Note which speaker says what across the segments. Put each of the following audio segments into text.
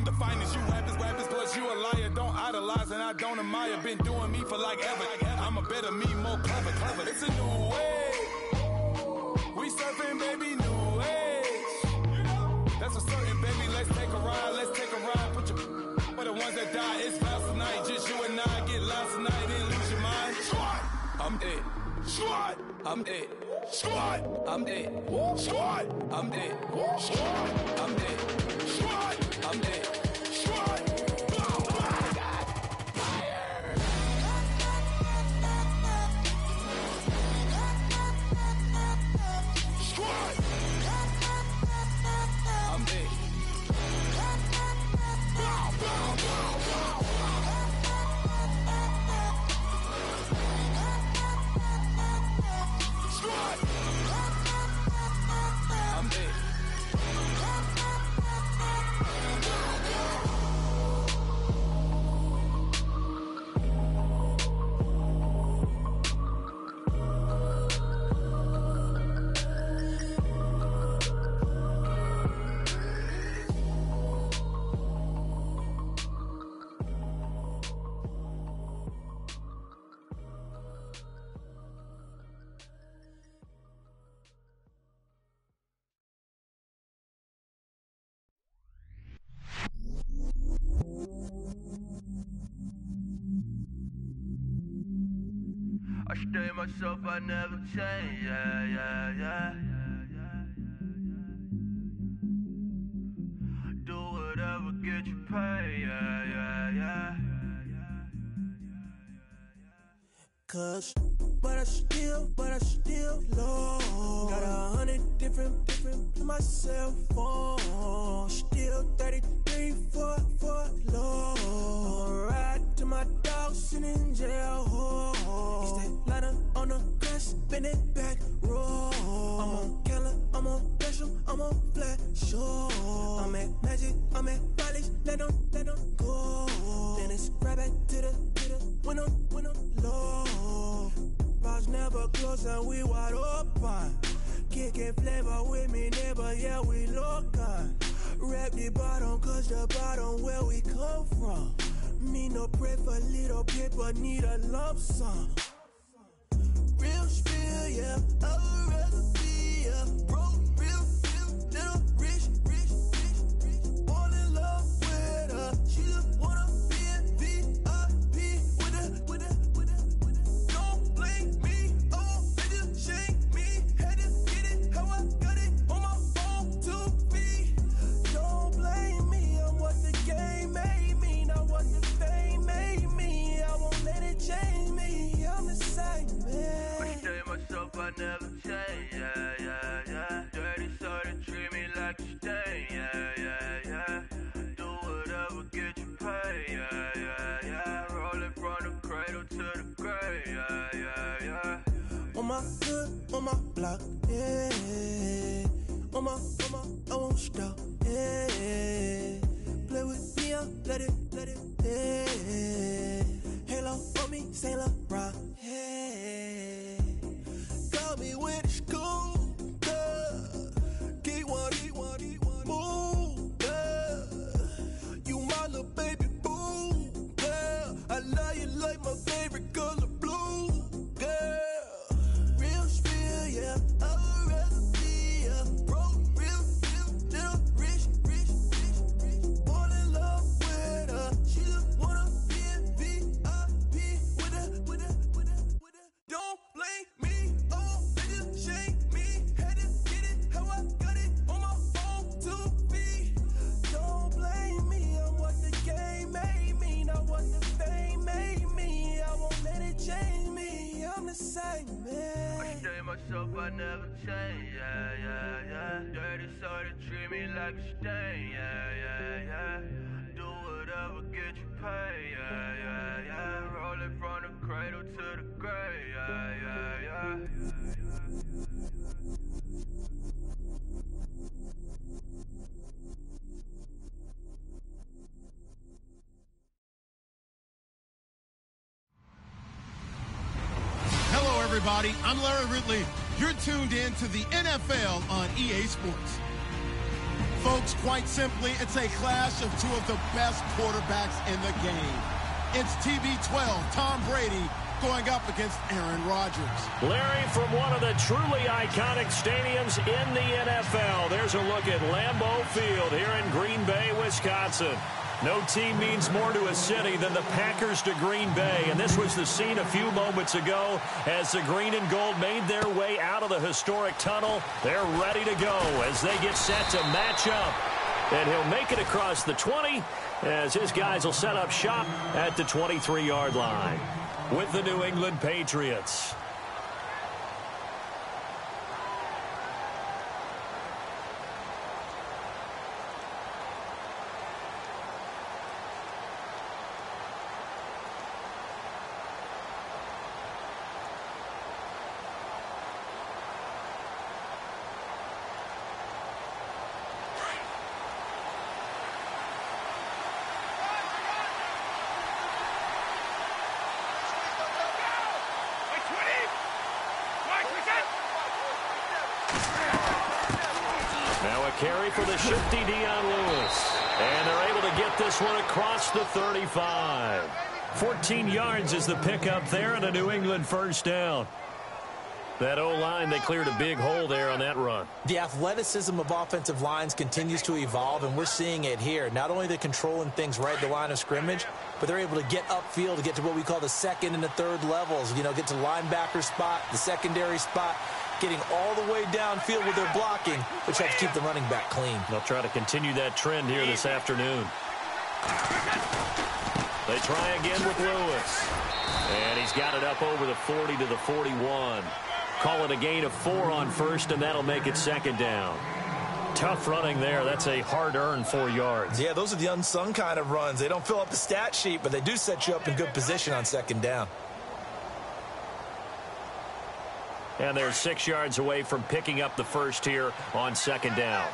Speaker 1: The finest you rappers, plus you a liar. Don't idolize and I don't admire. Been doing me for like ever. I'm a better me, more clever. It's a new way. We surfing, baby, new age. That's for certain, baby. Let's take a ride. Put your for the ones that die. It's fast tonight. Just you and I get lost tonight and lose your mind. Squad, I'm dead. Squad, I'm dead. Squad, I'm dead. Squad, I'm dead. Squad, I'm dead. Squad, I'm dead. Squad.
Speaker 2: I stay myself, I never change, yeah. Do whatever, get you paid, yeah.
Speaker 3: Cause, but I still low. Got 100 different in my cell phone. Still 33 for low. I'ma ride to my dog sitting in jail. It's that ladder on the grass, spin it back, roll. I'm on Keller, I'm on Bishop, I'm on Flat Shore. I'm at Magic, I'm at Bally's, let them go. Then it's right back to the when I'm low. Bars never close and we wide open. Kicking flavor with me, neighbor, yeah, we local. Rap the bottom, cause the bottom where we come from. Me no pray for little paper, need a lump sum. Real spill, yeah, I would rather be, yeah. Broke, real, little rich. All in love with her, she just wanna be in VIP with her. Don't blame me, oh, they just shame me. Had to get it, how I got it, on my own 2 feet. Don't blame me, I'm what the game made me, not what the fame made me. I won't let it change me, I'm the same man.
Speaker 2: I stay myself, I never change, yeah. Dirty soda, treat me like a stain, yeah. Do whatever, get you paid, yeah. Rolling from the cradle to the grave, yeah.
Speaker 3: On my hood, on my block, yeah. On my, I won't stop, yeah. Play with me, let it, yeah. Halo on me, Saint Laurent, yeah. Call me when it's cool, Keep one, move, you my little baby boo, girl. I love you like my favorite color blue, girl. Real spill, yeah, I would rather be, yeah. Broke, real, little rich. All in love with her, she just wanna be in VIP with her. Don't blame me, oh, they just shame me. Had to get it, how I got it, on my own 2 feet. Don't blame me, I'm what the game made me, not what the fame made me. I won't let it change me, I'm the same man.
Speaker 2: I stay myself, I never change, yeah. Dirty soda, treat me like a stain, yeah. Do whatever, get you paid, yeah. Rolling from the cradle to the grave, yeah.
Speaker 4: Hello, everybody. I'm Larry Ridley. You're tuned in to the NFL on EA Sports. Folks, quite simply, it's a clash of two of the best quarterbacks in the game. It's TB12, Tom Brady, going up against Aaron Rodgers.
Speaker 5: Larry, from one of the truly iconic stadiums in the NFL, there's a look at Lambeau Field here in Green Bay, Wisconsin. No team means more to a city than the Packers to Green Bay, and this was the scene a few moments ago as the green and gold made their way out of the historic tunnel. They're ready to go as they get set to match up, and he'll make it across the 20 as his guys will set up shop at the 23-yard line with the New England Patriots. Carry for the shifty Dion Lewis. And they're able to get this one across the 35. 14 yards is the pickup there and a New England first down. That O-line, they cleared a big hole there on that run.
Speaker 6: The athleticism of offensive lines continues to evolve, and we're seeing it here. Not only they're controlling things right at the line of scrimmage, but they're able to get upfield to get to what we call the second and the third levels. You know, get to linebacker spot, the secondary spot, getting all the way downfield with their blocking, which helps keep the running back clean.
Speaker 5: They'll try to continue that trend here this afternoon. They try again with Lewis. And he's got it up over the 40 to the 41. Call it a gain of 4 on first, and that'll make it second down. Tough running there. That's a hard-earned 4 yards.
Speaker 6: Yeah, those are the unsung kind of runs. They don't fill up the stat sheet, but they do set you up in good position on second down.
Speaker 5: And they're 6 yards away from picking up the first here on second down.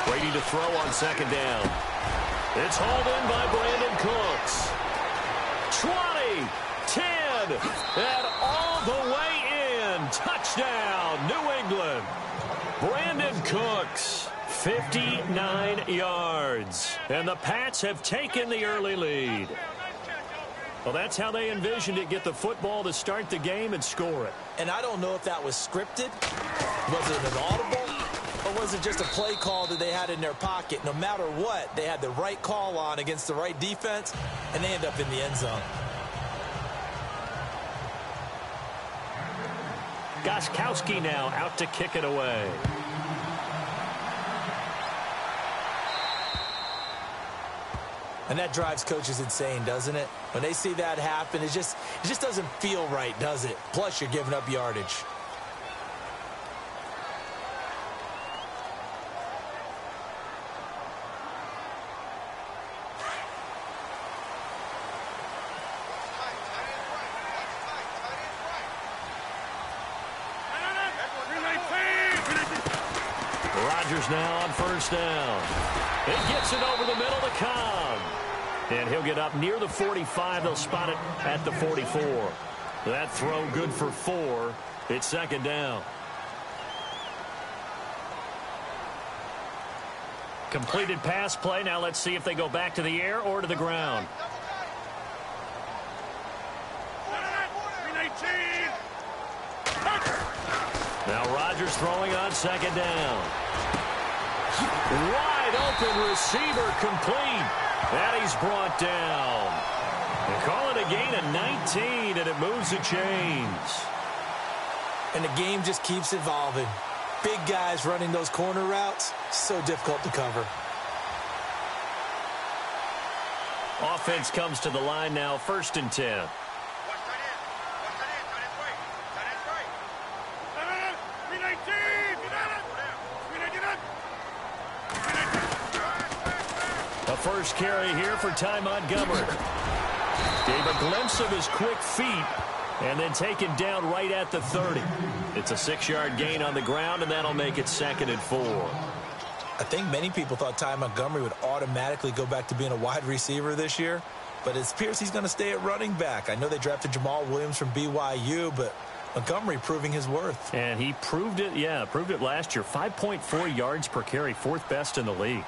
Speaker 5: Brady to throw on second down. It's hauled in by Brandon Cooks. 20, 10, and all the way in. Touchdown, New England. Brandon Cooks, 59 yards. And the Pats have taken the early lead. Well, that's how they envisioned it. Get the football to start the game and score it.
Speaker 6: And I don't know if that was scripted. Was it an audible? Or was it just a play call that they had in their pocket? No matter what, they had the right call on against the right defense, and they end up in the end zone.
Speaker 5: Gostkowski now out to kick it away.
Speaker 6: And that drives coaches insane, doesn't it? When they see that happen, it just doesn't feel right, does it? Plus, you're giving up yardage.
Speaker 5: Rodgers now on first down. He gets it over the middle to Cobb. And he'll get up near the 45. They'll spot it at the 44. That throw good for 4. It's second down. Completed pass play. Now let's see if they go back to the air or to the ground. Now Rodgers throwing on second down. Wide open receiver complete. And he's brought down. They call it a gain of 19, and it moves the chains.
Speaker 6: And the game just keeps evolving. Big guys running those corner routes, so difficult to cover.
Speaker 5: Offense comes to the line now, 1st and 10. A first carry here for Ty Montgomery. Gave a glimpse of his quick feet and then taken down right at the 30. It's a 6-yard gain on the ground, and that'll make it 2nd and 4.
Speaker 6: I think many people thought Ty Montgomery would automatically go back to being a wide receiver this year. but it appears he's going to stay at running back. I know they drafted Jamal Williams from BYU, but Montgomery proving his worth.
Speaker 5: And he proved it, proved it last year. 5.4 yards per carry, 4th best in the league.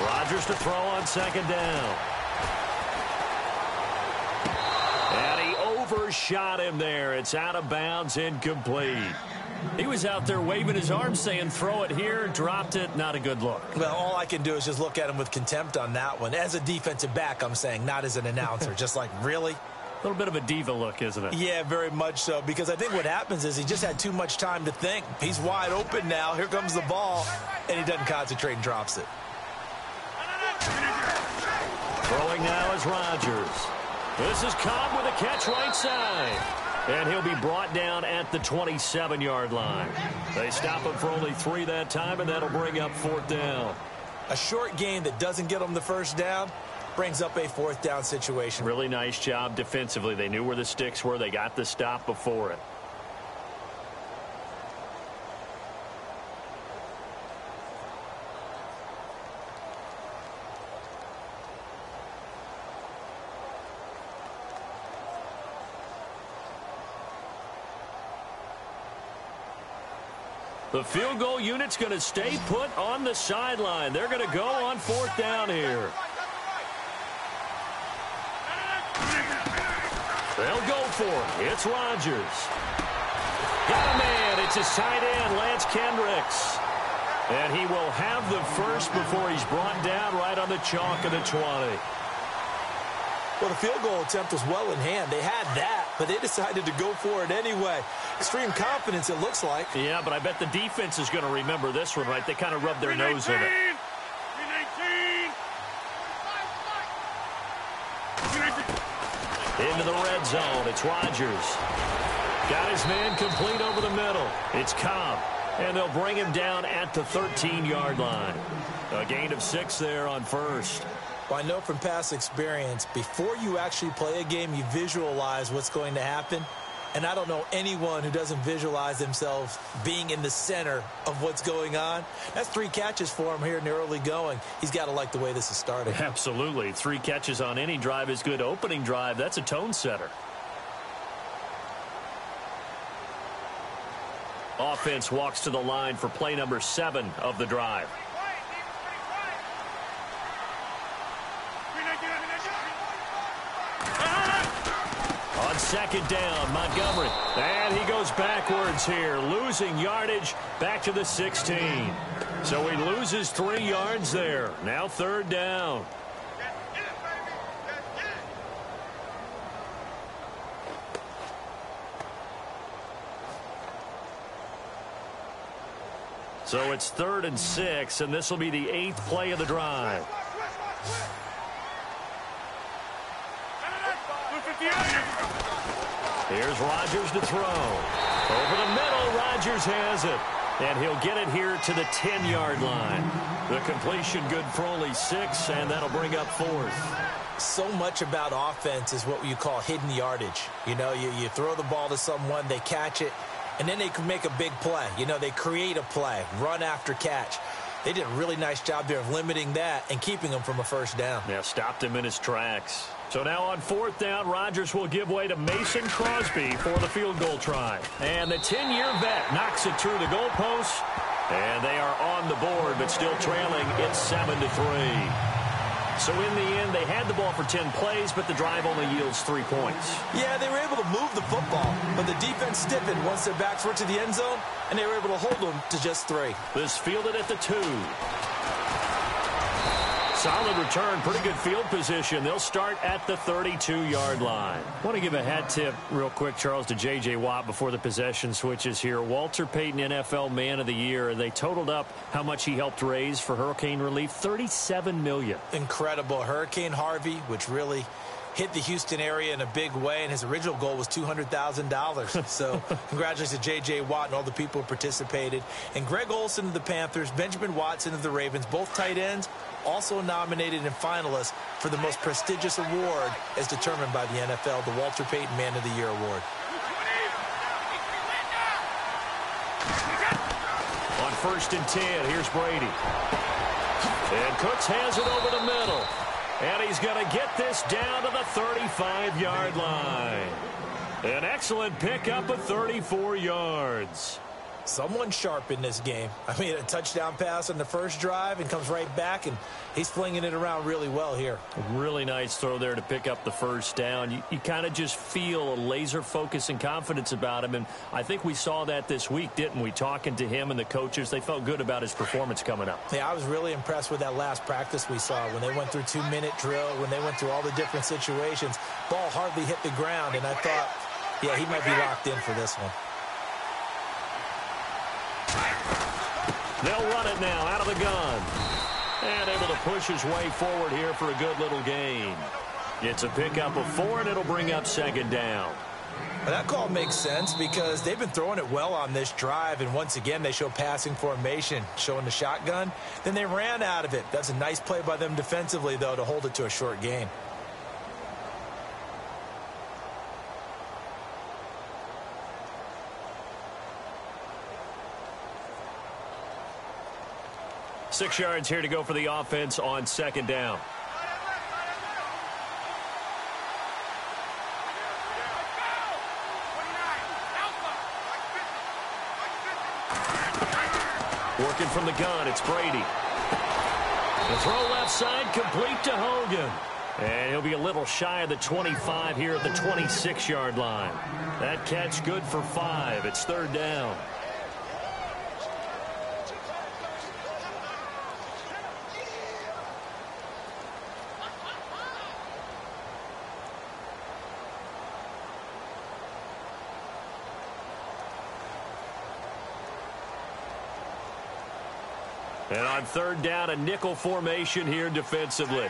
Speaker 5: Rodgers to throw on 2nd down. And he overshot him there. It's out of bounds, incomplete. He was out there waving his arms saying, throw it here, dropped it. Not a good look.
Speaker 6: Well, all I can do is just look at him with contempt on that one. As a defensive back, I'm saying, not as an announcer. Just like, really?
Speaker 5: A little bit of a diva look, isn't it?
Speaker 6: Yeah, very much so, because I think what happens is he just had too much time to think. He's wide open now. Here comes the ball, and he doesn't concentrate and drops it.
Speaker 5: Throwing now is Rodgers. This is Cobb with a catch right side. And he'll be brought down at the 27-yard line. They stop him for only 3 that time, and that'll bring up 4th down.
Speaker 6: A short gain that doesn't get them the first down brings up a 4th down situation.
Speaker 5: Really nice job defensively. They knew where the sticks were. They got the stop before it. The field goal unit's going to stay put on the sideline. They're going to go on 4th down here. They'll go for it. It's Rodgers. Got a man. It's his tight end, Lance Kendricks. And he will have the first before he's brought down right on the chalk of the 20.
Speaker 6: Well, the field goal attempt was well in hand. They had that, but they decided to go for it anyway. Extreme confidence, it looks like.
Speaker 5: Yeah, but I bet the defense is going to remember this one, right? They kind of rubbed their nose in it. Into the red zone. It's Rodgers. Got his man complete over the middle. It's Cobb. And they'll bring him down at the 13-yard line. A gain of 6 there on first.
Speaker 6: Well, I know from past experience, before you actually play a game, you visualize what's going to happen. And I don't know anyone who doesn't visualize themselves being in the center of what's going on. That's 3 catches for him here in the early going. He's got to like the way this is starting.
Speaker 5: Absolutely. 3 catches on any drive is good. Opening drive, that's a tone setter. Offense walks to the line for play number 7 of the drive. On 2nd down, Montgomery. And he goes backwards here, losing yardage back to the 16. So he loses 3 yards there. Now 3rd down. So it's 3rd and 6, and this will be the 8th play of the drive. Here's Rodgers to throw. Over the middle, Rodgers has it. And he'll get it here to the 10-yard line. The completion good for only 6, and that'll bring up 4th.
Speaker 6: So much about offense is what you call hidden yardage. You know, you throw the ball to someone, they catch it, and then they can make a big play. You know, they create a play, run after catch. They did a really nice job there of limiting that and keeping him from a first down.
Speaker 5: Yeah, stopped him in his tracks. So now on 4th down, Rodgers will give way to Mason Crosby for the field goal try. And the 10-year vet knocks it through the goalpost. And they are on the board, but still trailing. It's 7-3. So in the end, they had the ball for 10 plays, but the drive only yields 3 points.
Speaker 6: Yeah, they were able to move the football, but the defense stiffened once their backs were to the end zone, and they were able to hold them to just 3.
Speaker 5: This fielded at the 2. Solid return, pretty good field position. They'll start at the 32-yard line. I want to give a hat tip real quick, Charles, to J.J. Watt before the possession switches here. Walter Payton, NFL Man of the Year. They totaled up how much he helped raise for hurricane relief, $37 million.
Speaker 6: Incredible. Hurricane Harvey, which really hit the Houston area in a big way, and his original goal was $200,000. So congratulations to J.J. Watt and all the people who participated. And Greg Olsen of the Panthers, Benjamin Watson of the Ravens, both tight ends, also nominated and finalists for the most prestigious award as determined by the NFL, the Walter Payton Man of the Year Award.
Speaker 5: On 1st and 10. Here's Brady. And Cooks has it over the middle. And he's going to get this down to the 35-yard line. An excellent pickup of 34 yards.
Speaker 6: Someone sharp in this game. I mean, a touchdown pass on the first drive and comes right back, and he's flinging it around really well here.
Speaker 5: Really nice throw there to pick up the first down. You kind of just feel a laser focus and confidence about him, and I think we saw that this week, didn't we? Talking to him and the coaches, they felt good about his performance coming up.
Speaker 6: Yeah, I was really impressed with that last practice we saw when they went through 2-minute drill, when they went through all the different situations. Ball hardly hit the ground, and I thought, yeah, he might be locked in for this one.
Speaker 5: They'll run it now out of the gun. And able to push his way forward here for a good little gain. It's a pickup of 4, and it'll bring up 2nd down.
Speaker 6: Well, that call makes sense because they've been throwing it well on this drive, and once again they show passing formation, showing the shotgun. Then they ran out of it. That's a nice play by them defensively, though, to hold it to a short gain.
Speaker 5: Six yards here to go for the offense on 2nd down. Working from the gun, it's Brady. The throw left side, complete to Hogan. And he'll be a little shy of the 25 here at the 26-yard line. That catch good for 5. It's 3rd down. And on 3rd down, a nickel formation here defensively.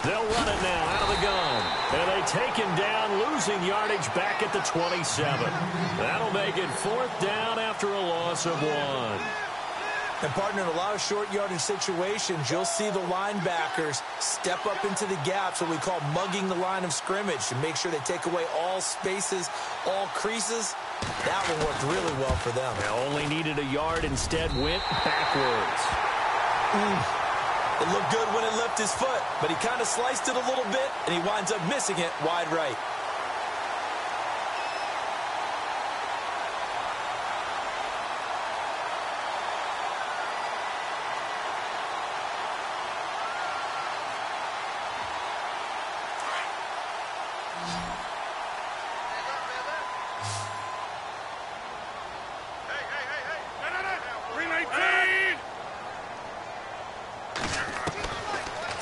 Speaker 5: They'll run it now out of the gun. And they take him down, losing yardage back at the 27. That'll make it 4th down after a loss of 1.
Speaker 6: And, partner, in a lot of short yardage situations, you'll see the linebackers step up into the gaps, what we call mugging the line of scrimmage, to make sure they take away all spaces, all creases. That one worked really well for them.
Speaker 5: They only needed a yard, instead went backwards.
Speaker 6: It looked good when it left his foot, but he kind of sliced it a little bit, and he winds up missing it wide right.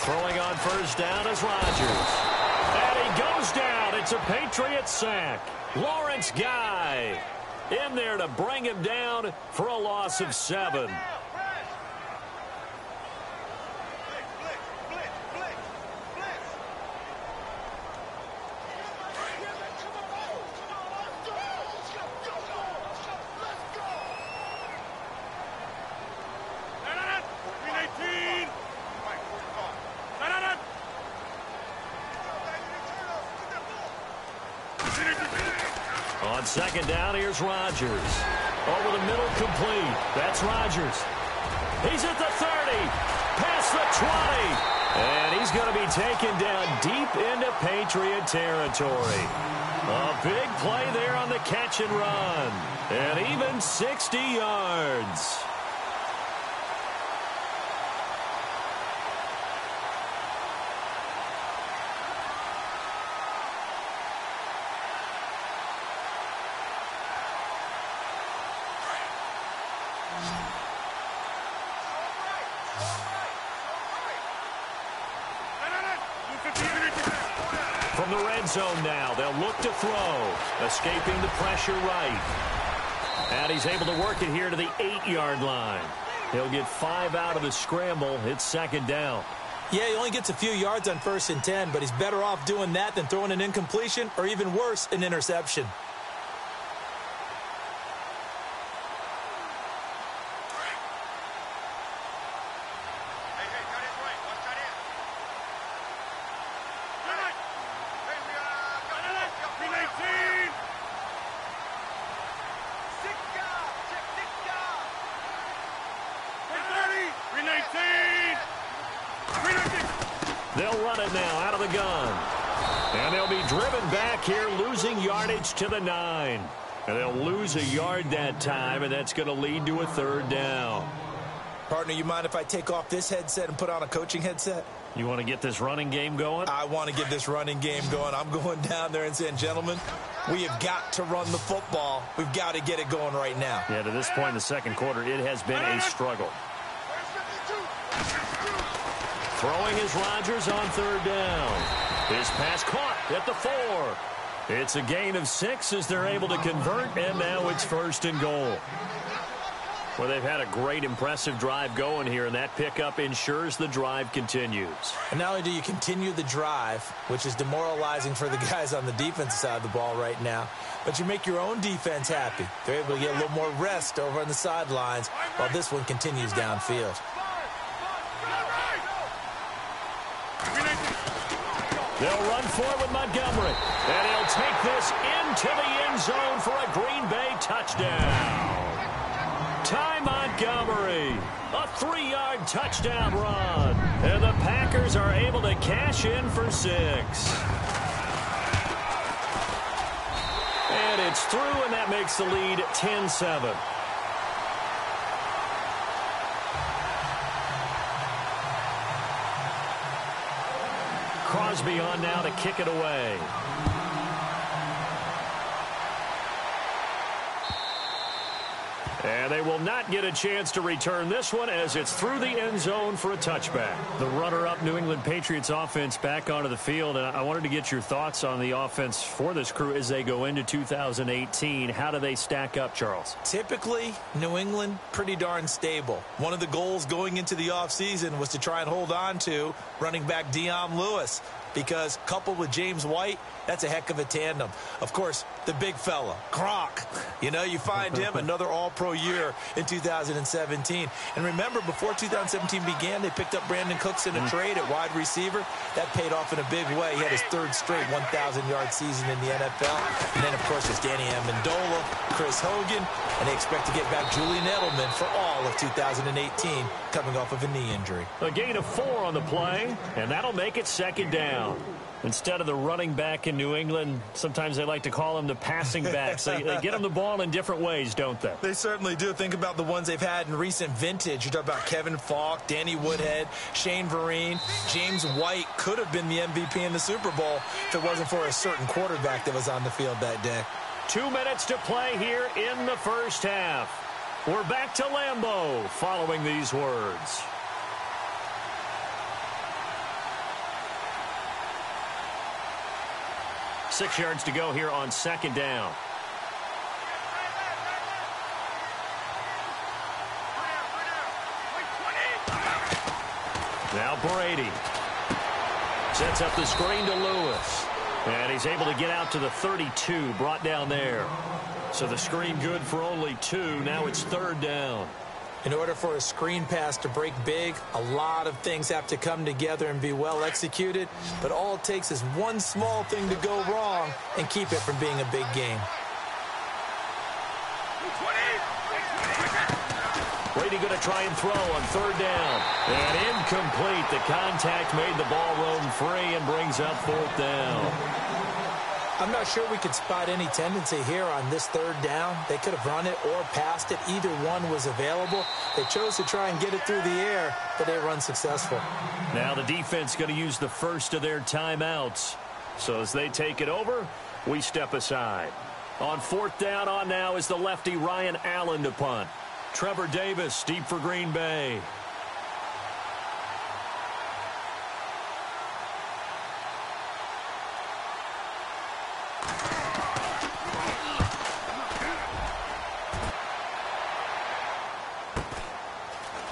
Speaker 5: Throwing on 1st down is Rodgers. And he goes down. It's a Patriot sack. Lawrence Guy in there to bring him down for a loss of 7. On 2nd down, here's Rodgers. Over the middle, complete. That's Rodgers. He's at the 30, past the 20. And he's going to be taken down deep into Patriot territory. A big play there on the catch and run. And even 60 yards. From the red zone now, they'll look to throw. Escaping the pressure right. And he's able to work it here to the 8-yard line. He'll get 5 out of the scramble. It's 2nd down.
Speaker 6: Yeah, he only gets a few yards on 1st and 10, but he's better off doing that than throwing an incompletion or even worse, an interception.
Speaker 5: They'll run it now out of the gun. And they'll be driven back here, losing yardage to the 9. And they'll lose a yard that time, and that's going to lead to a 3rd down.
Speaker 6: Partner, you mind if I take off this headset and put on a coaching headset?
Speaker 5: You want to get this running game going?
Speaker 6: I want to get this running game going. I'm going down there and saying, gentlemen, we have got to run the football. We've got to get it going right now.
Speaker 5: Yeah, to this point in the second quarter, it has been a struggle. Throwing is Rodgers on 3rd down. His pass caught at the 4. It's a gain of 6 as they're able to convert, and now it's 1st and goal. Well, they've had a great, impressive drive going here, and that pickup ensures the drive continues.
Speaker 6: And not only do you continue the drive, which is demoralizing for the guys on the defensive side of the ball right now, but you make your own defense happy. They're able to get a little more rest over on the sidelines while this one continues downfield.
Speaker 5: They'll run for it with Montgomery, and he'll take this into the end zone for a Green Bay touchdown. Ty Montgomery, a 3-yard touchdown run. And the Packers are able to cash in for 6. And it's through, and that makes the lead 10-7. Crosby on now to kick it away. And they will not get a chance to return this one as it's through the end zone for a touchback. The runner-up New England Patriots offense back onto the field. And I wanted to get your thoughts on the offense for this crew as they go into 2018. How do they stack up, Charles?
Speaker 6: Typically, New England, pretty darn stable. One of the goals going into the offseason was to try and hold on to running back Dion Lewis, because coupled with James White, that's a heck of a tandem. Of course, the big fella, Gronk. You know, you find him another all-pro year in 2017. And remember, before 2017 began, they picked up Brandon Cooks in a trade at wide receiver. That paid off in a big way. He had his 3rd straight 1,000-yard season in the NFL. And then, of course, there's Danny Amendola, Chris Hogan, and they expect to get back Julian Edelman for all of 2018, coming off of a knee injury.
Speaker 5: A gain of 4 on the play, and that'll make it 2nd down. Instead of the running back in New England, sometimes they like to call them the passing backs. They get them the ball in different ways, don't they?
Speaker 6: They certainly do. Think about the ones they've had in recent vintage. You talk about Kevin Falk, Danny Woodhead, Shane Vereen. James White could have been the MVP in the Super Bowl if it wasn't for a certain quarterback that was on the field that day.
Speaker 5: 2 minutes to play here in the first half. We're back to Lambeau following these words. Six yards to go here on 2nd down. Now Brady sets up the screen to Lewis. And he's able to get out to the 32, brought down there. So the screen good for only 2. Now it's 3rd down.
Speaker 6: In order for a screen pass to break big, a lot of things have to come together and be well executed. But all it takes is one small thing to go wrong and keep it from being a big game.
Speaker 5: Brady going to try and throw on 3rd down. And incomplete. The contact made the ball roam free and brings up 4th down.
Speaker 6: I'm not sure we could spot any tendency here on this 3rd down. They could have run it or passed it. Either one was available. They chose to try and get it through the air, but they were unsuccessful.
Speaker 5: Now the defense going to use the first of their timeouts. So as they take it over, we step aside. On 4th down on now is the lefty Ryan Allen to punt. Trevor Davis deep for Green Bay.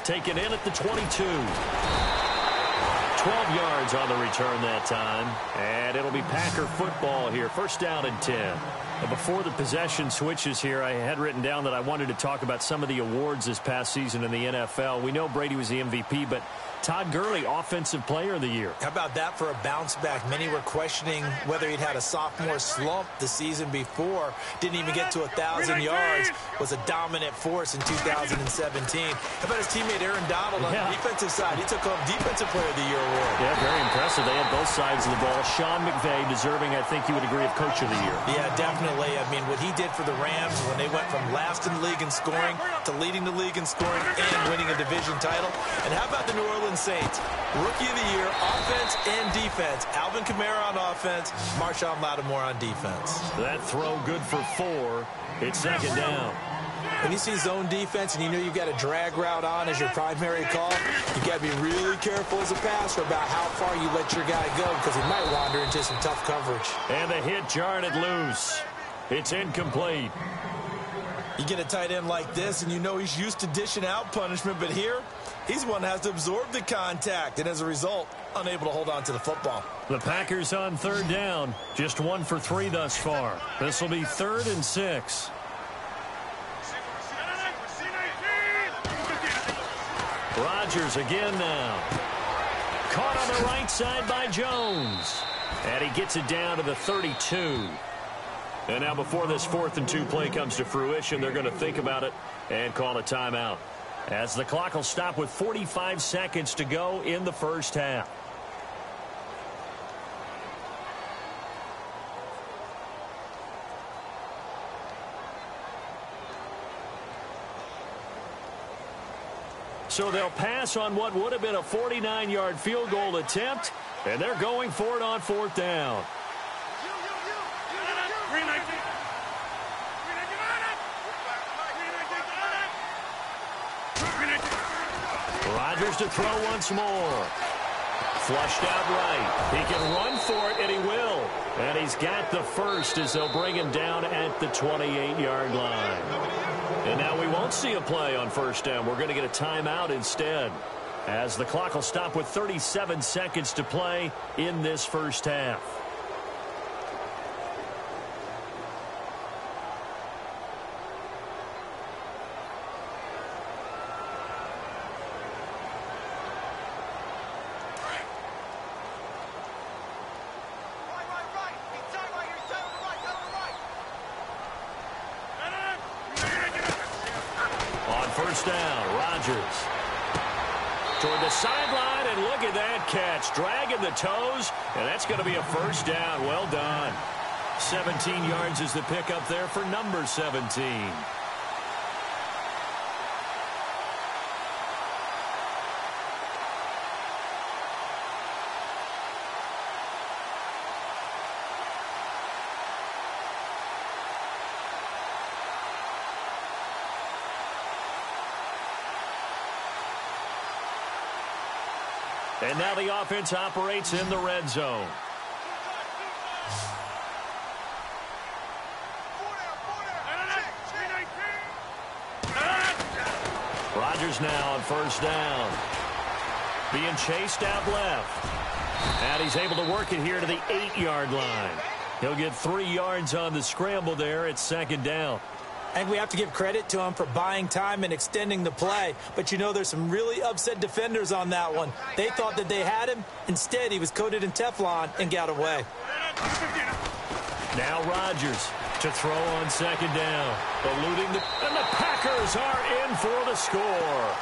Speaker 5: Taken in at the 22. 12 yards on the return that time. And it'll be Packer football here. 1st down and 10. Before the possession switches here, I had written down that I wanted to talk about some of the awards this past season in the NFL. We know Brady was the MVP, but Todd Gurley, Offensive Player of the Year.
Speaker 6: How about that for a bounce back? Many were questioning whether he'd had a sophomore slump the season before. Didn't even get to 1,000 yards. Was a dominant force in 2017. How about his teammate Aaron Donald on the defensive side? He took home Defensive Player of the Year award.
Speaker 5: Yeah, very impressive. They had both sides of the ball. Sean McVay deserving, I think you would agree, of Coach of the Year.
Speaker 6: Yeah, definitely. I mean, what he did for the Rams when they went from last in the league in scoring to leading the league in scoring and winning a division title. And how about the New Orleans Saints? Rookie of the Year, offense and defense. Alvin Kamara on offense, Marshawn Lattimore on defense.
Speaker 5: That throw good for 4. It's second down.
Speaker 6: When you see zone defense and you know you've got a drag route on as your primary call, you've got to be really careful as a passer about how far you let your guy go because he might wander into some tough coverage.
Speaker 5: And the hit jarred it loose. It's incomplete.
Speaker 6: You get a tight end like this and you know he's used to dishing out punishment, but here he's the one that has to absorb the contact and as a result, unable to hold on to the football.
Speaker 5: The Packers on third down. Just 1 for 3 thus far. This will be 3rd and 6. Rodgers again now. Caught on the right side by Jones. And he gets it down to the 32. And now before this 4th and 2 play comes to fruition, they're going to think about it and call a timeout. As the clock will stop with 45 seconds to go in the first half. So they'll pass on what would have been a 49-yard field goal attempt, and they're going for it on 4th down. Rodgers to throw once more. Flushed out right. He can run for it, and he will. And he's got the first as they'll bring him down at the 28-yard line. And now we won't see a play on 1st down. We're going to get a timeout instead, as the clock will stop with 37 seconds to play in this first half. Down, Rodgers toward the sideline, and look at that catch, dragging the toes, and that's going to be a 1st down. Well done. 17 yards is the pickup there for number 17. And now the offense operates in the red zone. Rodgers now on 1st down. Being chased out left. And he's able to work it here to the 8-yard line. He'll get 3 yards on the scramble there at 2nd down.
Speaker 6: And we have to give credit to him for buying time and extending the play. But you know there's some really upset defenders on that one. They thought that they had him. Instead, he was coated in Teflon and got away.
Speaker 5: Now Rodgers to throw on 2nd down. Eluding and the Packers are in for the score.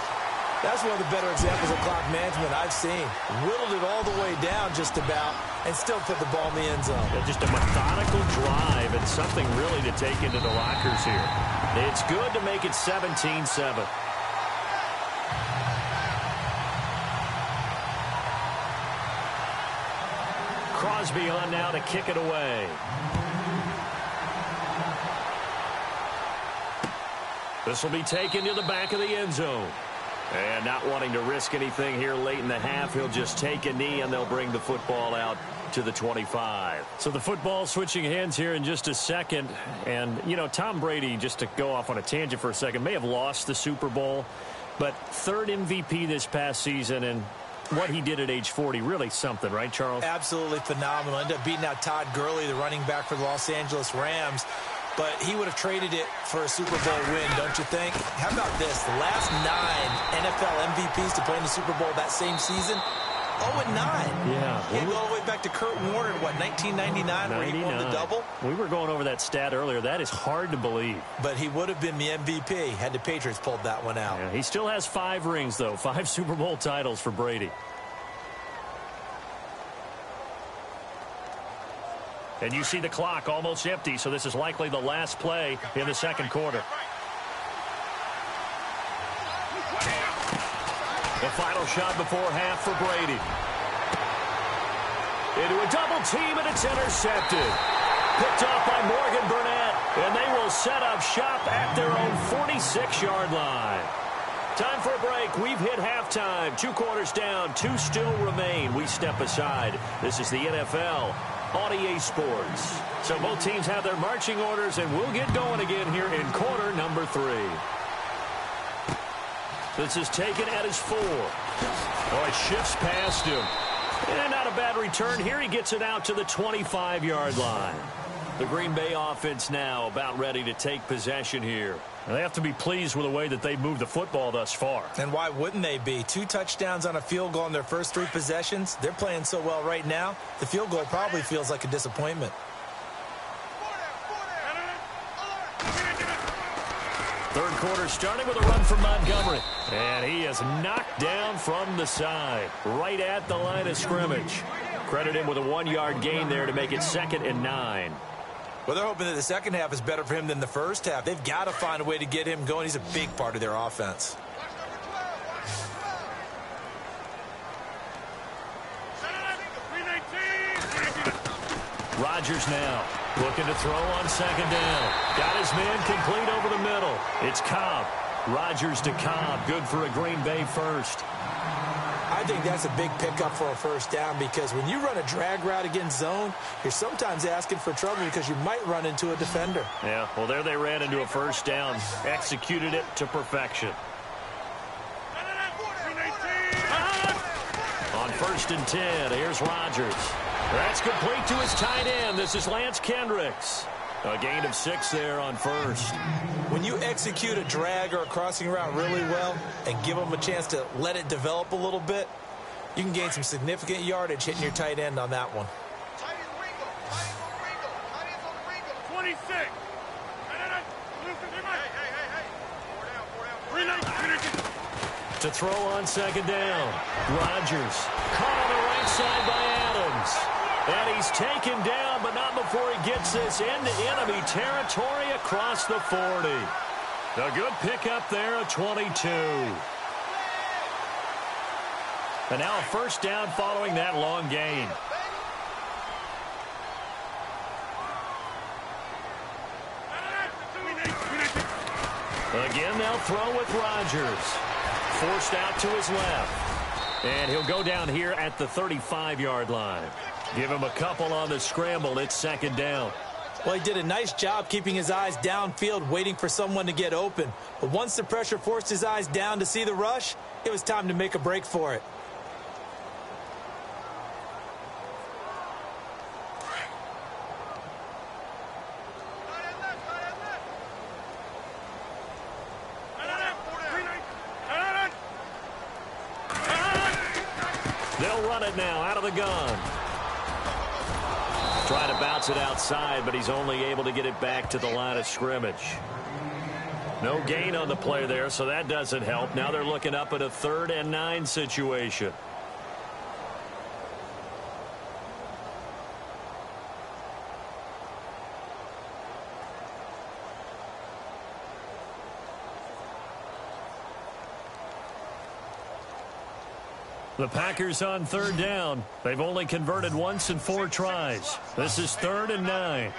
Speaker 6: That's one of the better examples of clock management I've seen. Whittled it all the way down just about and still put the ball in the end zone.
Speaker 5: Yeah, just a methodical drive and something really to take into the lockers here. It's good to make it 17-7. Crosby on now to kick it away. This will be taken to the back of the end zone. And not wanting to risk anything here late in the half, he'll just take a knee and they'll bring the football out to the 25. So the football switching hands here in just a second. And, you know, Tom Brady, just to go off on a tangent for a second, may have lost the Super Bowl, but 3rd MVP this past season, and what he did at age 40, really something, right, Charles?
Speaker 6: Absolutely phenomenal. Ended up beating out Todd Gurley, the running back for the Los Angeles Rams. but he would have traded it for a Super Bowl win, don't you think? How about this? The last 9 NFL MVPs to play in the Super Bowl that same season, 0-9.
Speaker 5: Yeah.
Speaker 6: He go all the way back to Kurt Warner in, 1999, where he won the double?
Speaker 5: We were going over that stat earlier. That is hard to believe.
Speaker 6: But he would have been the MVP had the Patriots pulled that one out.
Speaker 5: Yeah, he still has 5 rings, though. 5 Super Bowl titles for Brady. And you see the clock almost empty, so this is likely the last play in the second quarter. The final shot before half for Brady. Into a double team, and it's intercepted. Picked off by Morgan Burnett, and they will set up shop at their own 46-yard line. Time for a break. We've hit halftime. 2 quarters down, 2 still remain. We step aside. This is the NFL on EA Sports. So both teams have their marching orders, and we'll get going again here in quarter number 3. This is taken at his 4. Oh, it shifts past him. And not a bad return here. He gets it out to the 25-yard line. The Green Bay offense now about ready to take possession here. And they have to be pleased with the way that they've moved the football thus far.
Speaker 6: And why wouldn't they be? 2 touchdowns on a field goal in their first 3 possessions. They're playing so well right now, the field goal probably feels like a disappointment.
Speaker 5: Third quarter starting with a run from Montgomery. And he is knocked down from the side, right at the line of scrimmage. Credit him with a 1-yard gain there to make it 2nd and 9.
Speaker 6: Well, they're hoping that the second half is better for him than the first half. They've got to find a way to get him going. He's a big part of their offense.
Speaker 5: Rodgers now looking to throw on 2nd down. Got his man complete over the middle. It's Cobb. Rodgers to Cobb. Good for a Green Bay first.
Speaker 6: I think that's a big pickup for a first down because when you run a drag route against zone, you're sometimes asking for trouble because you might run into a defender.
Speaker 5: Yeah, well, there they ran into a first down. Executed it to perfection. On 1st and 10, here's Rodgers. That's complete to his tight end. This is Lance Kendricks. A gain of 6 there on 1st.
Speaker 6: When you execute a drag or a crossing route really well and give them a chance to let it develop a little bit, you can gain some significant yardage hitting your tight end on that one.
Speaker 7: 26.
Speaker 5: To throw on 2nd down. Rodgers caught on the right side by Adams. And he's taken down, but not before he gets this into enemy territory across the 40. A good pickup there, a 22. And now a first down following that long gain. Again, they'll throw with Rodgers. Forced out to his left. And he'll go down here at the 35-yard line. Give him a couple on the scramble. It's 2nd down.
Speaker 6: Well, he did a nice job keeping his eyes downfield, waiting for someone to get open. But once the pressure forced his eyes down to see the rush, it was time to make a break for it.
Speaker 5: They'll run it now out of the gun. Trying to bounce it outside, but he's only able to get it back to the line of scrimmage. No gain on the play there, so that doesn't help. Now they're looking up at a 3rd and 9 situation. The Packers on 3rd down. They've only converted once in 4 tries. This is 3rd and 9.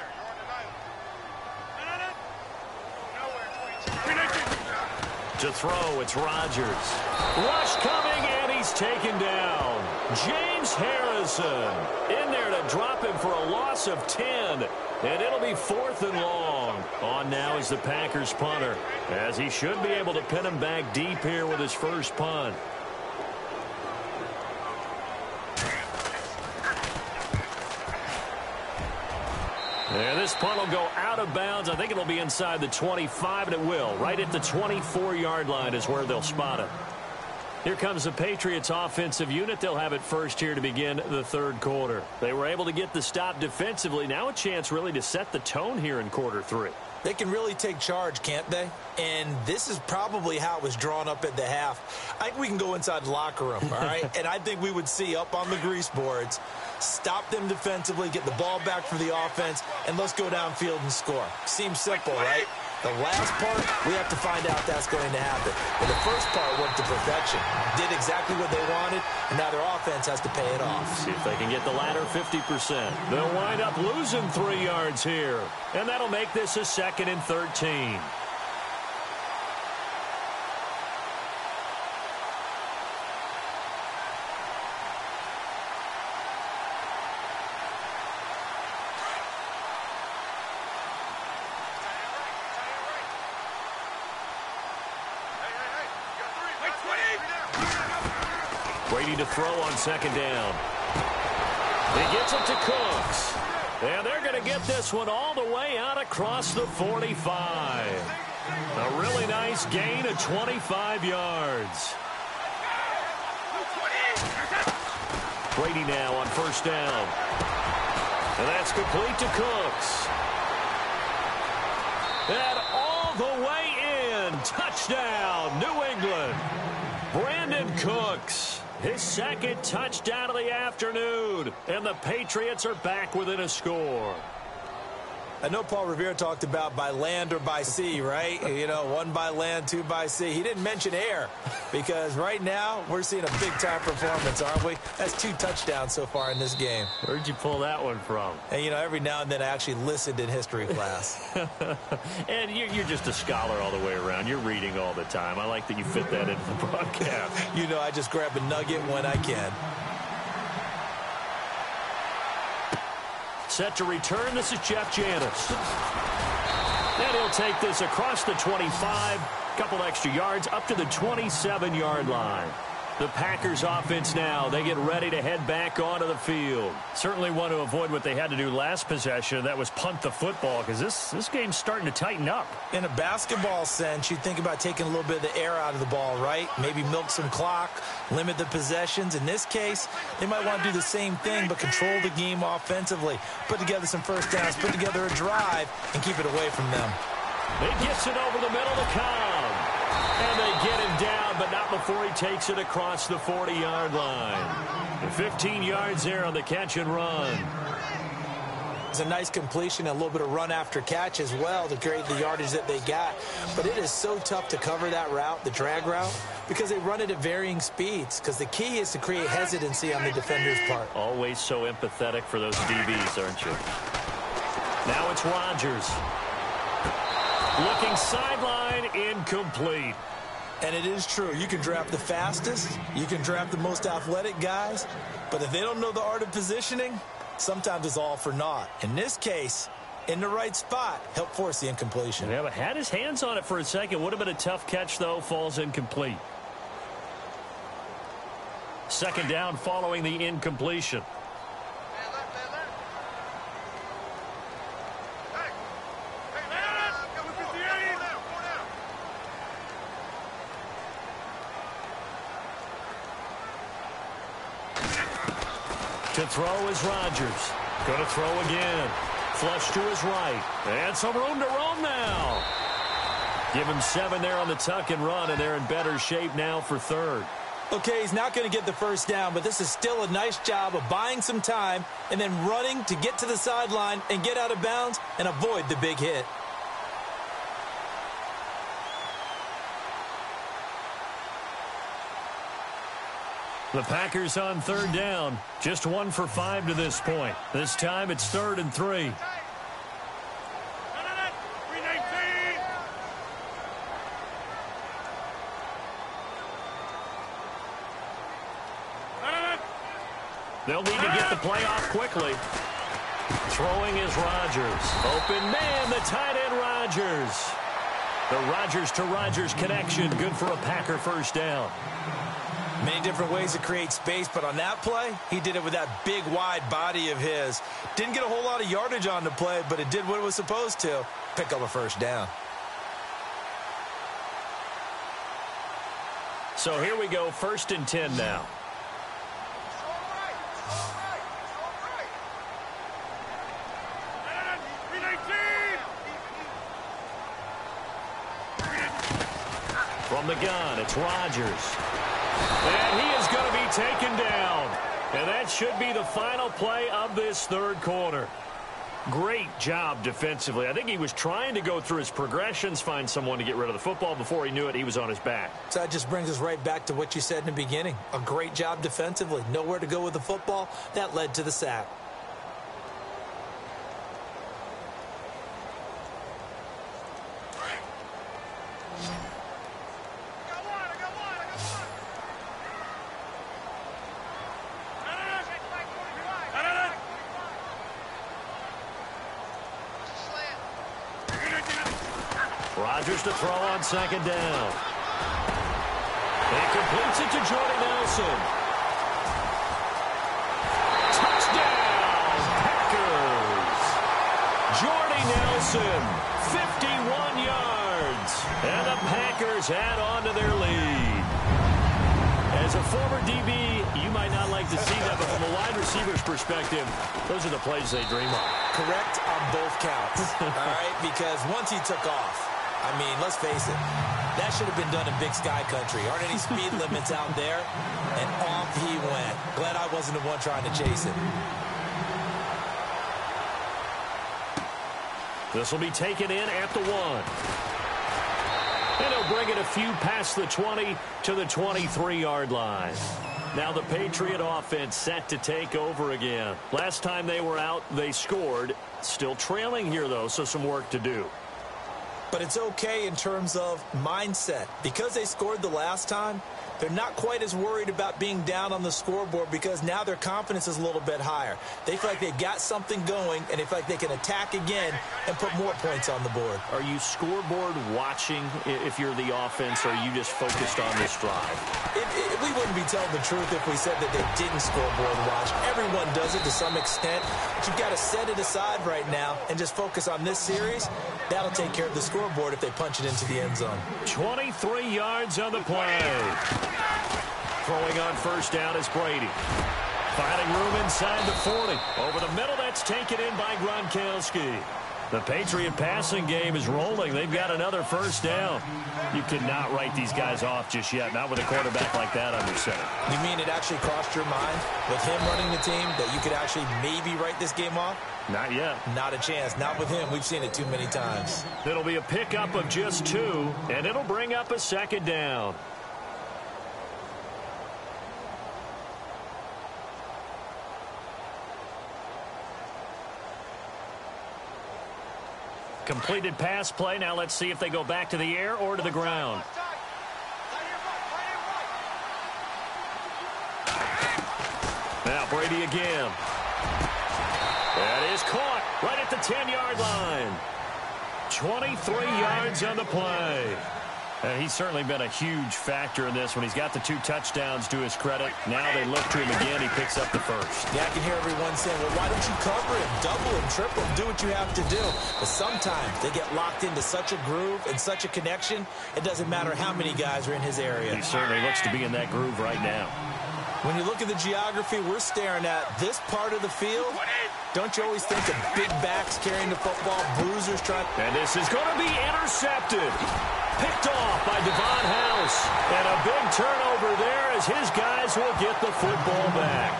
Speaker 5: To throw, it's Rodgers. Rush coming, and he's taken down. James Harrison in there to drop him for a loss of 10. And it'll be 4th and long. On now is the Packers punter, as he should be able to pin him back deep here with his first punt. And this punt will go out of bounds. I think it'll be inside the 25, and it will. Right at the 24-yard line is where they'll spot it. Here comes the Patriots offensive unit. They'll have it first here to begin the third quarter. They were able to get the stop defensively. Now a chance really to set the tone here in quarter three.
Speaker 6: They can really take charge, can't they? And this is probably how it was drawn up at the half. I think we can go inside the locker room, all right? And I think we would see up on the grease boards, stop them defensively, get the ball back for the offense, and let's go downfield and score. Seems simple, right? The last part, we have to find out that's going to happen. But the first part went to perfection. Did exactly what they wanted, and now their offense has to pay it off.
Speaker 5: See if they can get the latter 50%. They'll wind up losing 3 yards here. And that'll make this a 2nd and 13. Brady to throw on 2nd down. He gets it to Cooks. And they're going to get this one all the way out across the 45. A really nice gain of 25 yards. Brady now on 1st down. And that's complete to Cooks. And all the way in. Touchdown, New England. Brandon Cooks. His 2nd touchdown of the afternoon. And the Patriots are back within a score.
Speaker 6: I know Paul Revere talked about by land or by sea, right? You know, 1 by land, 2 by sea. He didn't mention air because right now we're seeing a big-time performance, aren't we? That's 2 touchdowns so far in this game.
Speaker 5: Where'd you pull that one from?
Speaker 6: And, you know, every now and then I actually listened in history class.
Speaker 5: And you're just a scholar all the way around. You're reading all the time. I like that you fit that into the broadcast.
Speaker 6: You know, I just grab a nugget when I can.
Speaker 5: Set to return, this is Jeff Janis. And he'll take this across the 25, couple extra yards, up to the 27-yard line. The Packers offense now, they get ready to head back onto the field. Certainly want to avoid what they had to do last possession. That was punt the football, because this game's starting to tighten up.
Speaker 6: In a basketball sense, you think about taking a little bit of the air out of the ball, right? Maybe milk some clock, limit the possessions. In this case, they might want to do the same thing, but control the game offensively. Put together some first downs, put together a drive, and keep it away from them.
Speaker 5: He gets it over the middle to Cobb. And they get him down, but not before he takes it across the 40-yard line. 15 yards there on the catch and run.
Speaker 6: It's a nice completion and a little bit of run after catch as well to create the yardage that they got. But it is so tough to cover that route, the drag route, because they run it at varying speeds. Because the key is to create hesitancy on the defender's part.
Speaker 5: Always so empathetic for those DBs, aren't you? Now it's Rodgers. Looking sideline, incomplete.
Speaker 6: And it is true. You can draft the fastest. You can draft the most athletic guys. But if they don't know the art of positioning, sometimes it's all for naught. In this case, in the right spot, helped force the incompletion.
Speaker 5: Yeah, but had his hands on it for a second. Would have been a tough catch, though. Falls incomplete. 2nd down following the incompletion. To throw is Rodgers. Going to throw again. Flush to his right. And some room to roam now. Give him 7 there on the tuck and run, and they're in better shape now for 3rd.
Speaker 6: Okay, he's not going to get the first down, but this is still a nice job of buying some time and then running to get to the sideline and get out of bounds and avoid the big hit.
Speaker 5: The Packers on 3rd down. Just 1 for 5 to this point. This time it's 3rd and 3. They'll need to get the play off quickly. Throwing is Rodgers. Open man, the tight end Rodgers. The Rodgers to Rodgers connection, good for a Packer first down.
Speaker 6: Many different ways to create space, but on that play, he did it with that big, wide body of his. Didn't get a whole lot of yardage on the play, but it did what it was supposed to. Pick up a first down.
Speaker 5: So here we go, 1st and 10 now. From the gun, it's Rodgers. And he is going to be taken down. And that should be the final play of this third quarter. Great job defensively. I think he was trying to go through his progressions, find someone to get rid of the football. Before he knew it, he was on his back.
Speaker 6: So that just brings us right back to what you said in the beginning. A great job defensively. Nowhere to go with the football. That led to the sack.
Speaker 5: Rodgers to throw on 2nd down. He completes it to Jordy Nelson. Touchdown, Packers. Jordy Nelson, 51 yards. And the Packers add on to their lead. As a former DB, you might not like to see that, but from a wide receiver's perspective, those are the plays they dream of.
Speaker 6: Correct on both counts, all right? Because once he took off, I mean, let's face it, that should have been done in Big Sky Country. Aren't any speed limits out there? And off he went. Glad I wasn't the one trying to chase him.
Speaker 5: This will be taken in at the 1. And he'll bring it a few past the 20 to the 23-yard line. Now the Patriot offense set to take over again. Last time they were out, they scored. Still trailing here, though, so some work to do.
Speaker 6: But it's okay in terms of mindset. Because they scored the last time, they're not quite as worried about being down on the scoreboard because now their confidence is a little bit higher. They feel like they've got something going, and they feel like they can attack again and put more points on the board.
Speaker 5: Are you scoreboard watching if you're the offense, or are you just focused on this drive?
Speaker 6: We wouldn't be telling the truth if we said that they didn't scoreboard watch. Everyone does it to some extent. But you've got to set it aside right now and just focus on this series. That'll take care of the scoreboard if they punch it into the end zone.
Speaker 5: 23 yards on the play. Throwing on 1st down is Brady. Finding room inside the 40. Over the middle, that's taken in by Gronkowski. The Patriot passing game is rolling. They've got another 1st down. You cannot write these guys off just yet, not with a quarterback like that under center.
Speaker 6: You mean it actually crossed your mind with him running the team that you could actually maybe write this game off?
Speaker 5: Not yet.
Speaker 6: Not a chance. Not with him. We've seen it too many times.
Speaker 5: It'll be a pickup of just 2, and it'll bring up a 2nd down. Completed pass play. Now let's see if they go back to the air or to the ground. Now Brady again. That is caught right at the 10-yard line. 23 yards on the play. And he's certainly been a huge factor in this when he's got the 2 touchdowns to his credit. Now they look to him again. He picks up the 1st.
Speaker 6: Yeah, I can hear everyone saying, well, why don't you cover him, double him, triple him, do what you have to do. But sometimes they get locked into such a groove and such a connection, it doesn't matter how many guys are in his area.
Speaker 5: He certainly looks to be in that groove right now.
Speaker 6: When you look at the geography we're staring at, this part of the field, don't you always think of big backs carrying the football, bruisers trying?
Speaker 5: And this is going to be intercepted. Picked off by Devon House. And a big turnover there as his guys will get the football back.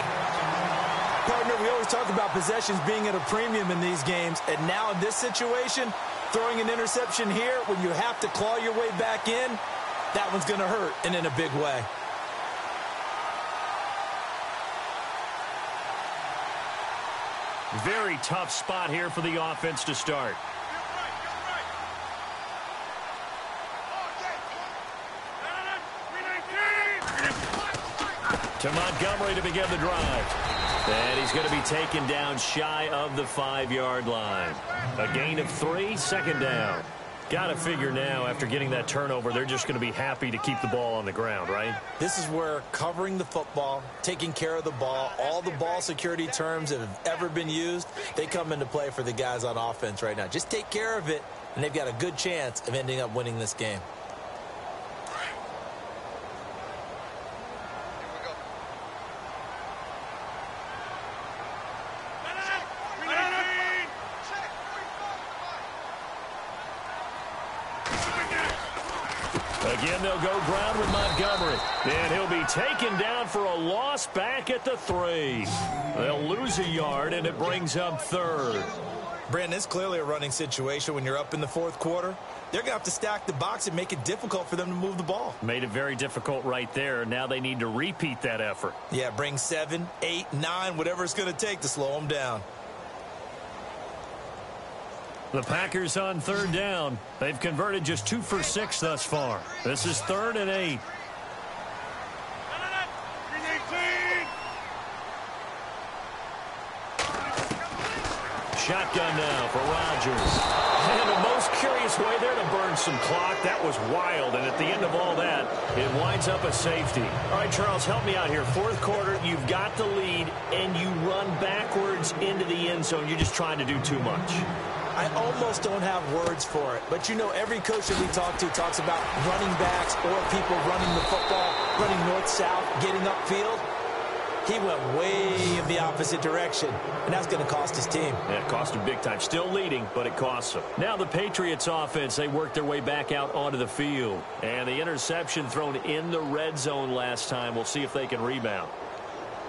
Speaker 6: Partner, we always talk about possessions being at a premium in these games. And now in this situation, throwing an interception here when you have to claw your way back in, that one's going to hurt, and in a big way.
Speaker 5: Very tough spot here for the offense to start. To Montgomery to begin the drive. And he's going to be taken down shy of the 5-yard line. A gain of 3, 2nd down. Got to figure now, after getting that turnover, they're just going to be happy to keep the ball on the ground, right?
Speaker 6: This is where covering the football, taking care of the ball, all the ball security terms that have ever been used, they come into play for the guys on offense right now. Just take care of it, and they've got a good chance of ending up winning this game.
Speaker 5: Again, they'll go ground with Montgomery. And he'll be taken down for a loss back at the 3. They'll lose a yard, and it brings up 3rd.
Speaker 6: Brandon, it's clearly a running situation when you're up in the 4th quarter. They're going to have to stack the box and make it difficult for them to move the ball.
Speaker 5: Made it very difficult right there. Now they need to repeat that effort.
Speaker 6: Yeah, bring 7, 8, 9, whatever it's going to take to slow them down.
Speaker 5: The Packers on 3rd down. They've converted just 2 for 6 thus far. This is 3rd and 8. Shotgun now for Rodgers. And the most curious way there to burn some clock. That was wild. And at the end of all that, it winds up a safety. All right, Charles, help me out here. 4th quarter, you've got the lead, and you run backwards into the end zone. You're just trying to do too much.
Speaker 6: I almost don't have words for it. But, you know, every coach that we talk to talks about running backs or people running the football, running north-south, getting upfield. He went way in the opposite direction, and that's going to cost his team.
Speaker 5: Yeah, it cost him big time. Still leading, but it costs him. Now the Patriots offense, they worked their way back out onto the field. And the interception thrown in the red zone last time. We'll see if they can rebound.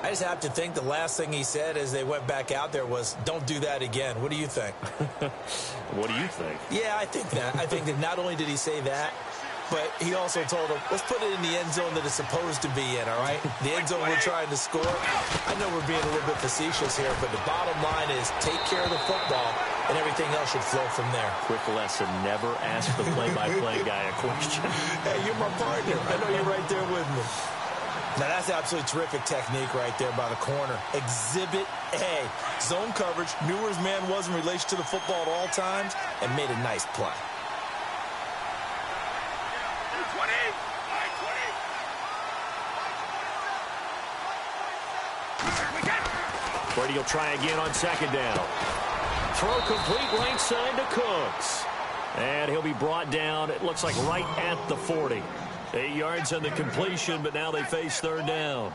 Speaker 6: I just have to think the last thing he said as they went back out there was, don't do that again. What do you think?
Speaker 5: What do you think?
Speaker 6: Yeah, I think that. I think that not only did he say that, but he also told him, let's put it in the end zone that it's supposed to be in, all right? The end zone we're trying to score. I know we're being a little bit facetious here, but the bottom line is take care of the football, and everything else should flow from there.
Speaker 5: Quick lesson, never ask the play-by-play guy a question.
Speaker 6: Hey, you're my partner. I know you're right there with me. Now, that's absolutely terrific technique right there by the corner. Exhibit A. Zone coverage, knew where his man was in relation to the football at all times, and made a nice play.
Speaker 5: 20. Brady will try again on 2nd down. Throw complete right side to Cooks. And he'll be brought down, it looks like right at the 40. 8 yards on the completion, but now they face 3rd down.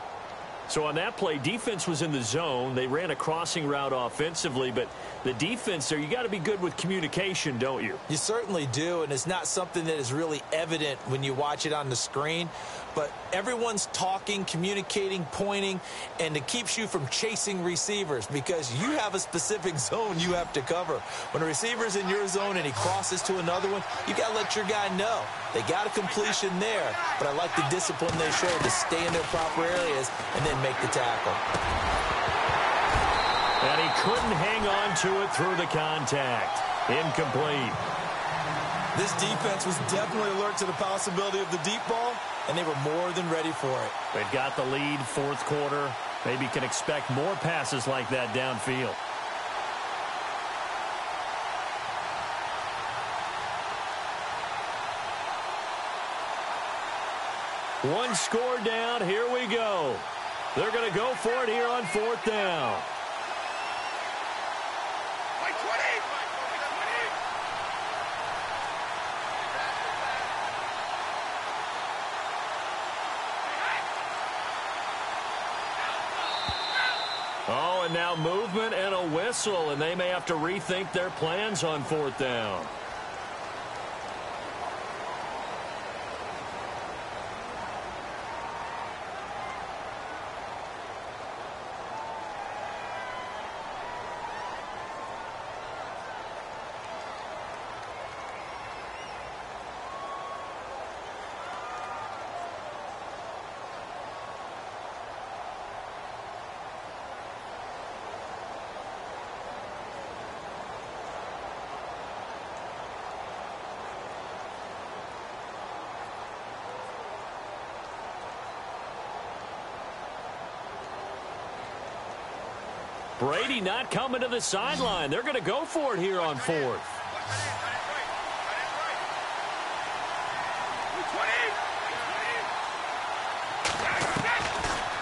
Speaker 5: So on that play, defense was in the zone. They ran a crossing route offensively, but the defense there, you got to be good with communication, don't you?
Speaker 6: You certainly do, and it's not something that is really evident when you watch it on the screen. But everyone's talking, communicating, pointing, and it keeps you from chasing receivers because you have a specific zone you have to cover. When a receiver's in your zone and he crosses to another one, you got to let your guy know. They got a completion there, but I like the discipline they showed to stay in their proper areas and then make the tackle.
Speaker 5: And he couldn't hang on to it through the contact. Incomplete.
Speaker 6: This defense was definitely alert to the possibility of the deep ball, and they were more than ready for it.
Speaker 5: They've got the lead, 4th quarter. Maybe can expect more passes like that downfield. One score down. Here we go. They're going to go for it here on 4th down. Oh, and now movement and a whistle, and they may have to rethink their plans on 4th down. Brady not coming to the sideline. They're going to go for it here on 4th.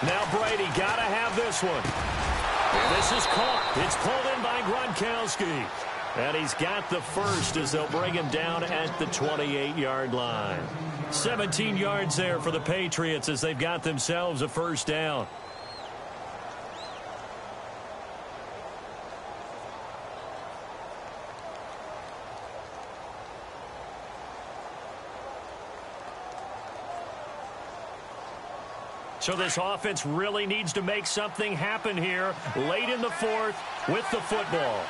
Speaker 5: Now Brady got to have this one. And this is caught. It's pulled in by Gronkowski. And he's got the first as they'll bring him down at the 28-yard line. 17 yards there for the Patriots as they've got themselves a first down. So this offense really needs to make something happen here late in the fourth with the football.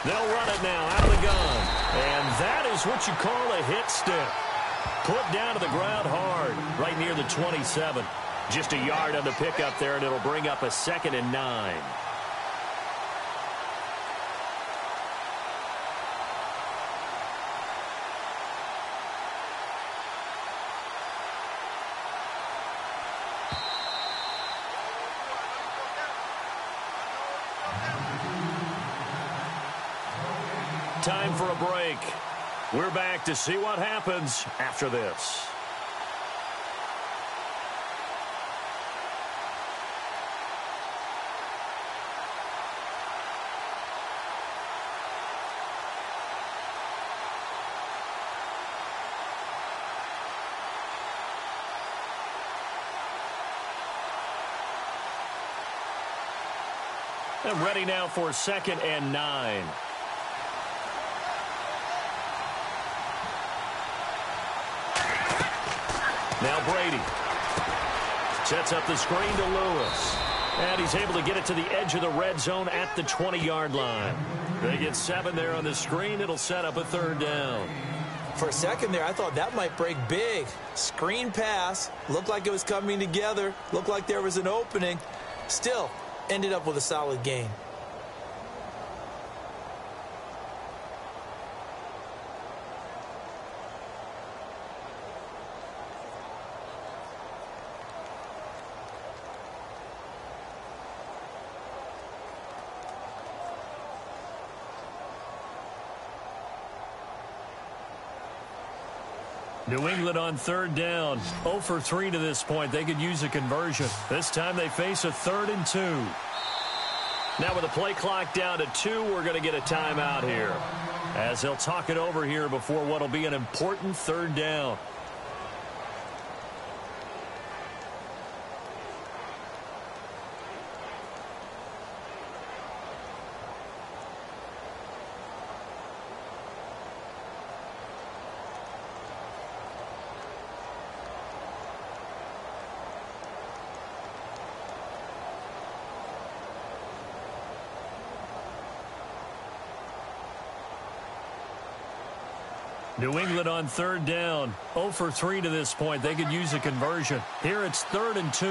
Speaker 5: They'll run it now out of the gun. And that is what you call a hit stick. Put down to the ground hard right near the 27. Just a yard on the pickup there, and it'll bring up a 2nd and 9. Time for a break. We're back to see what happens after this. And ready now for 2nd and 9. Now Brady sets up the screen to Lewis. And he's able to get it to the edge of the red zone at the 20-yard line. They get 7 there on the screen. It'll set up a 3rd down.
Speaker 6: For a second there, I thought that might break big. Screen pass. Looked like it was coming together. Looked like there was an opening. Still, ended up with a solid gain.
Speaker 5: New England on 3rd down. 0 for 3 to this point. They could use a conversion. This time they face a 3rd and 2. Now with the play clock down to 2, we're going to get a timeout here, as they'll talk it over here before what will be an important 3rd down. New England on 3rd down. 0 for 3 to this point. They could use a conversion. Here it's 3rd and 2.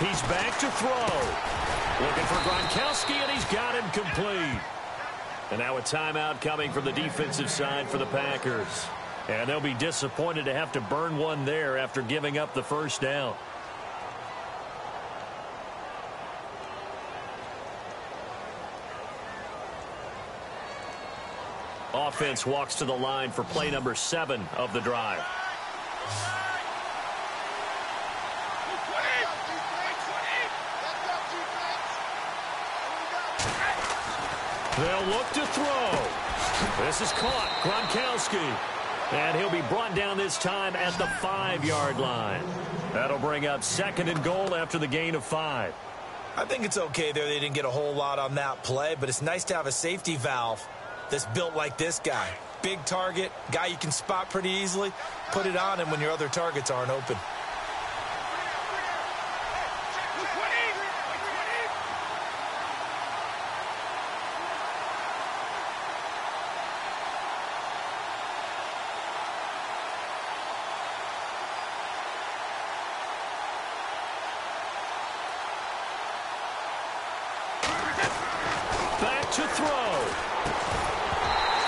Speaker 5: He's back to throw. Looking for Gronkowski, and he's got him complete. And now a timeout coming from the defensive side for the Packers. And they'll be disappointed to have to burn one there after giving up the first down. Offense walks to the line for play number 7 of the drive. They'll look to throw. This is caught. Gronkowski. And he'll be brought down this time at the 5-yard line. That'll bring up 2nd and goal after the gain of 5.
Speaker 6: I think it's okay there. They didn't get a whole lot on that play, but it's nice to have a safety valve that's built like this guy. Big target, guy you can spot pretty easily. Put it on him when your other targets aren't open.
Speaker 5: Back to throw.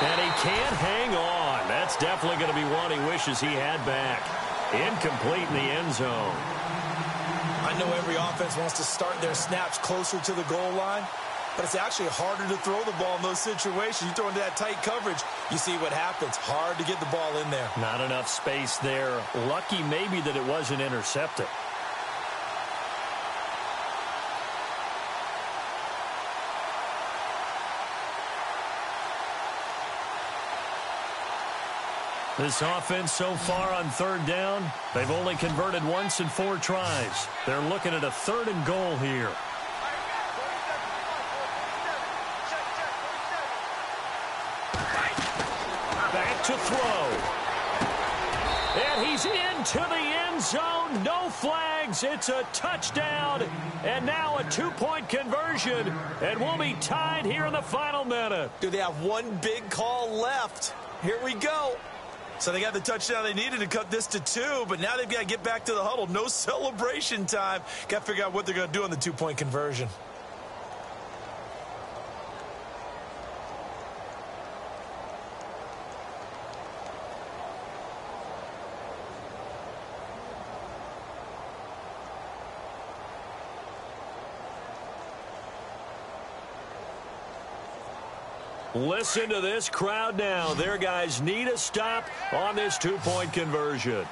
Speaker 5: And he can't hang on. That's definitely going to be one he wishes he had back. Incomplete in the end zone.
Speaker 6: I know every offense wants to start their snaps closer to the goal line, but it's actually harder to throw the ball in those situations. You throw into that tight coverage, you see what happens. Hard to get the ball in there.
Speaker 5: Not enough space there. Lucky maybe that it wasn't intercepted. This offense so far on third down, they've only converted once in 4 tries. They're looking at a 3rd and goal here. Back to throw. And he's into the end zone. No flags. It's a touchdown. And now a 2-point conversion. And we'll be tied here in the final minute.
Speaker 6: Do they have one big call left? Here we go. So they got the touchdown they needed to cut this to 2, but now they've got to get back to the huddle. No celebration time. Got to figure out what they're going to do on the 2-point conversion.
Speaker 5: Listen to this crowd now. Their guys need a stop on this 2-point conversion.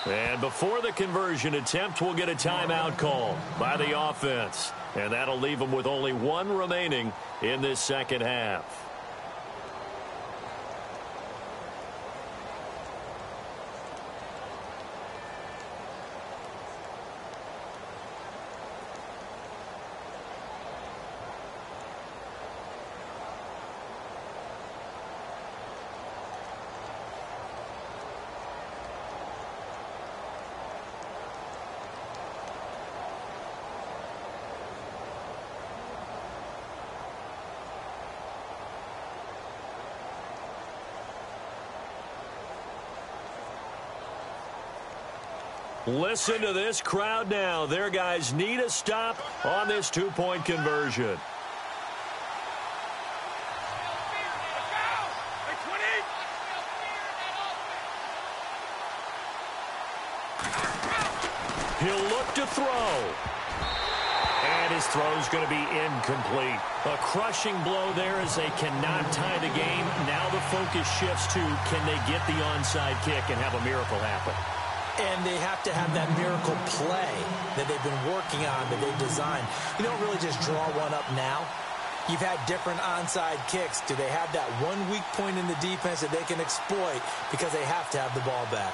Speaker 5: And before the conversion attempt, we'll get a timeout call by the offense. And that'll leave them with only 1 remaining in this second half. Listen to this crowd now. Their guys need a stop on this 2-point conversion. He'll look to throw. And his throw's going to be incomplete. A crushing blow there as they cannot tie the game. Now the focus shifts to, can they get the onside kick and have a miracle happen?
Speaker 6: And they have to have that miracle play that they've been working on, that they've designed. You don't really just draw one up now. You've had different onside kicks. Do they have that one weak point in the defense that they can exploit because they have to have the ball back?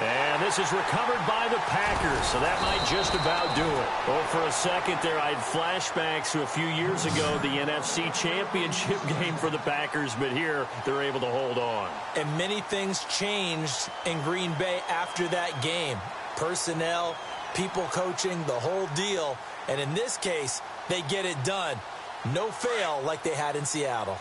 Speaker 5: And this is recovered by the Packers, so that might just about do it. Oh, for a second there, I had flashbacks to a few years ago, the NFC Championship game for the Packers, but here they're able to hold on.
Speaker 6: And many things changed in Green Bay after that game. Personnel, people coaching, the whole deal. And in this case, they get it done. No fail like they had in Seattle.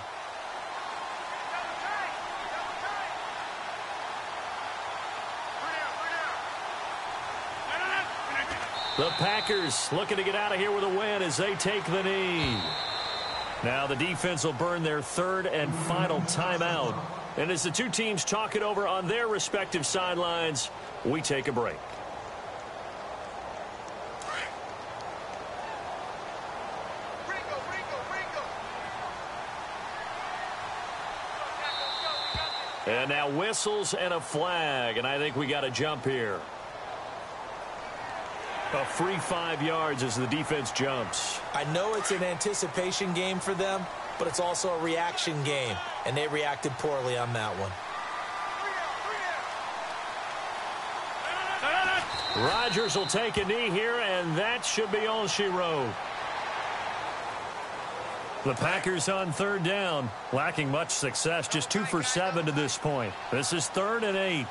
Speaker 5: The Packers looking to get out of here with a win as they take the knee. Now the defense will burn their 3rd and final timeout. And as the two teams talk it over on their respective sidelines, we take a break. And now whistles and a flag, and I think we got to jump here. A free 5 yards as the defense jumps.
Speaker 6: I know it's an anticipation game for them, but it's also a reaction game, and they reacted poorly on that one.
Speaker 5: Rodgers will take a knee here, and that should be all she wrote. The Packers on 3rd down, lacking much success, just 2 for 7 to this point. This is 3rd and 8.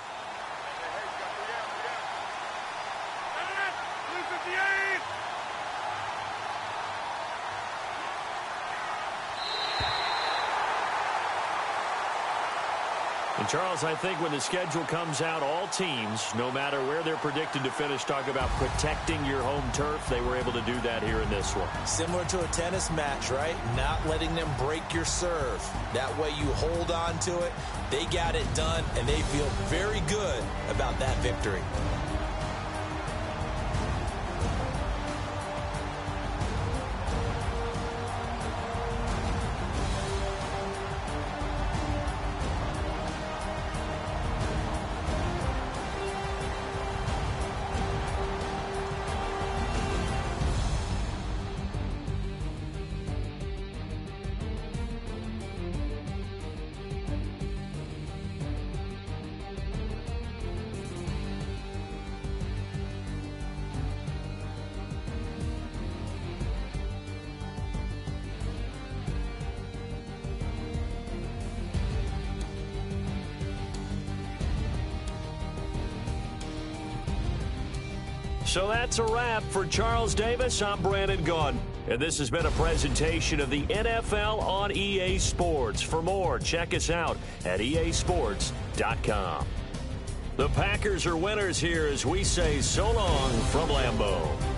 Speaker 5: And, Charles, I think when the schedule comes out, all teams, no matter where they're predicted to finish, talk about protecting your home turf. They were able to do that here in this one.
Speaker 6: Similar to a tennis match, right? Not letting them break your serve. That way you hold on to it. They got it done, and they feel very good about that victory.
Speaker 5: So that's a wrap for Charles Davis. I'm Brandon Gaudin, and this has been a presentation of the NFL on EA Sports. For more, check us out at easports.com. The Packers are winners here as we say so long from Lambeau.